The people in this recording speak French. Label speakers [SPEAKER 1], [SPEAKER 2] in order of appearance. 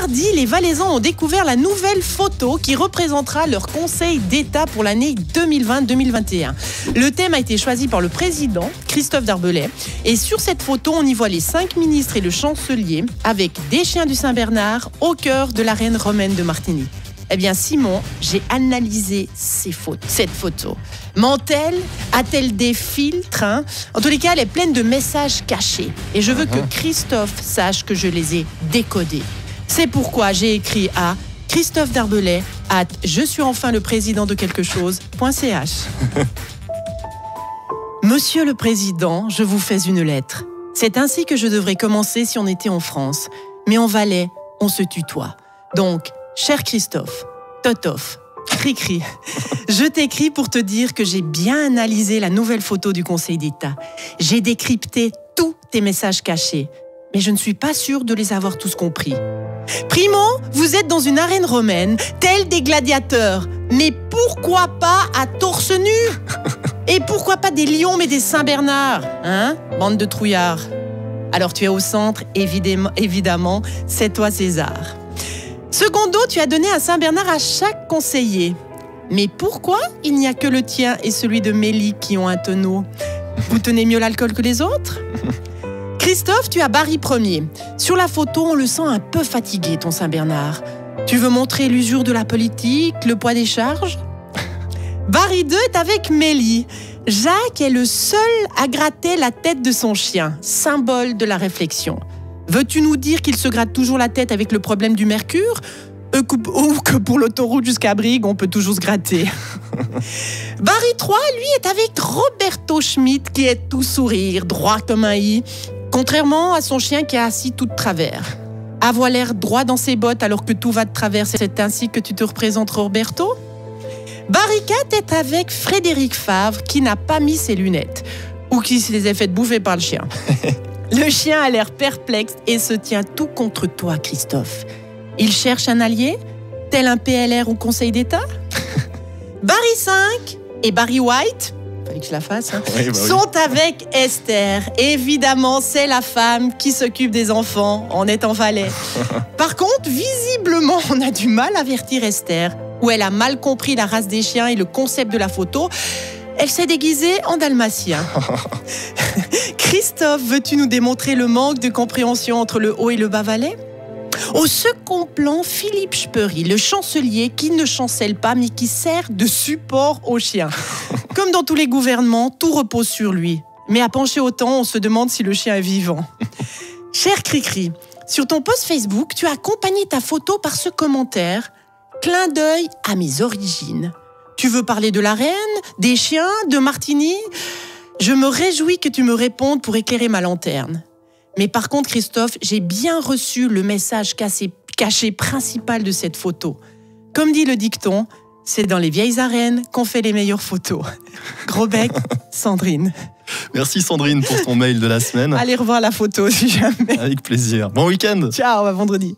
[SPEAKER 1] mardi, les Valaisans ont découvert la nouvelle photo qui représentera leur conseil d'État pour l'année 2020-2021. Le thème a été choisi par le président, Christophe Darbelay. Et sur cette photo, on y voit les 5 ministres et le chancelier avec des chiens du Saint-Bernard au cœur de l'arène romaine de Martigny. Eh bien, Simon, j'ai analysé cette photo. Ment-elle? A-t-elle des filtres? En tous les cas, elle est pleine de messages cachés. Et je veux que Christophe sache que je les ai décodés. C'est pourquoi j'ai écrit à Christophe Darbelay @je suis enfin le président de quelque chose.ch. Monsieur le Président, je vous fais une lettre. C'est ainsi que je devrais commencer si on était en France. Mais en Valais, on se tutoie. Donc, cher Christophe, Totof, Cricri, je t'écris pour te dire que j'ai bien analysé la nouvelle photo du Conseil d'État. J'ai décrypté tous tes messages cachés, mais je ne suis pas sûre de les avoir tous compris. Primo, vous êtes dans une arène romaine, tels des gladiateurs. Mais pourquoi pas à torse nu? Et pourquoi pas des lions mais des Saint-Bernard? Bande de trouillards. Alors tu es au centre, évidemment, c'est toi César. Secondo, tu as donné un Saint-Bernard à chaque conseiller. Mais pourquoi il n'y a que le tien et celui de Mélie qui ont un tonneau? Vous tenez mieux l'alcool que les autres? Christophe, tu as Barry premier. Sur la photo, on le sent un peu fatigué, ton Saint-Bernard. Tu veux montrer l'usure de la politique, le poids des charges? Barry 2 est avec Mélie. Jacques est le seul à gratter la tête de son chien, symbole de la réflexion. Veux-tu nous dire qu'il se gratte toujours la tête avec le problème du mercure? Ou que pour l'autoroute jusqu'à Brigue, on peut toujours se gratter. Barry 3, lui, est avec Roberto Schmidt, qui est tout sourire, droit comme un i, contrairement à son chien qui est assis tout de travers. Avoir l'air droit dans ses bottes alors que tout va de travers, c'est ainsi que tu te représentes, Roberto? Barry 4 est avec Frédéric Favre, qui n'a pas mis ses lunettes, ou qui se les a fait bouffer par le chien. Le chien a l'air perplexe et se tient tout contre toi, Christophe. Il cherche un allié, tel un PLR au Conseil d'État? Barry 5 et Barry White, fallait que je la fasse, sont avec Esther. Évidemment, c'est la femme qui s'occupe des enfants en étant Valais. Par contre, visiblement, on a du mal à avertir Esther, où elle a mal compris la race des chiens et le concept de la photo. Elle s'est déguisée en dalmatien. Christophe, veux-tu nous démontrer le manque de compréhension entre le haut et le bas Valais? Au second plan, Philippe Speury, le chancelier qui ne chancelle pas mais qui sert de support aux chiens. Comme dans tous les gouvernements, tout repose sur lui. Mais à pencher autant, on se demande si le chien est vivant. Cher Cricri, sur ton post Facebook, tu as accompagné ta photo par ce commentaire. Clin d'œil à mes origines. Tu veux parler de la reine, des chiens, de Martigny? Je me réjouis que tu me répondes pour éclairer ma lanterne. Mais par contre, Christophe, j'ai bien reçu le message caché principal de cette photo. Comme dit le dicton, c'est dans les vieilles arènes qu'on fait les meilleures photos. Gros bec, Sandrine.
[SPEAKER 2] Merci Sandrine pour ton mail de la semaine.
[SPEAKER 1] Allez revoir la photo si jamais.
[SPEAKER 2] Avec plaisir. Bon week-end.
[SPEAKER 1] Ciao, à vendredi.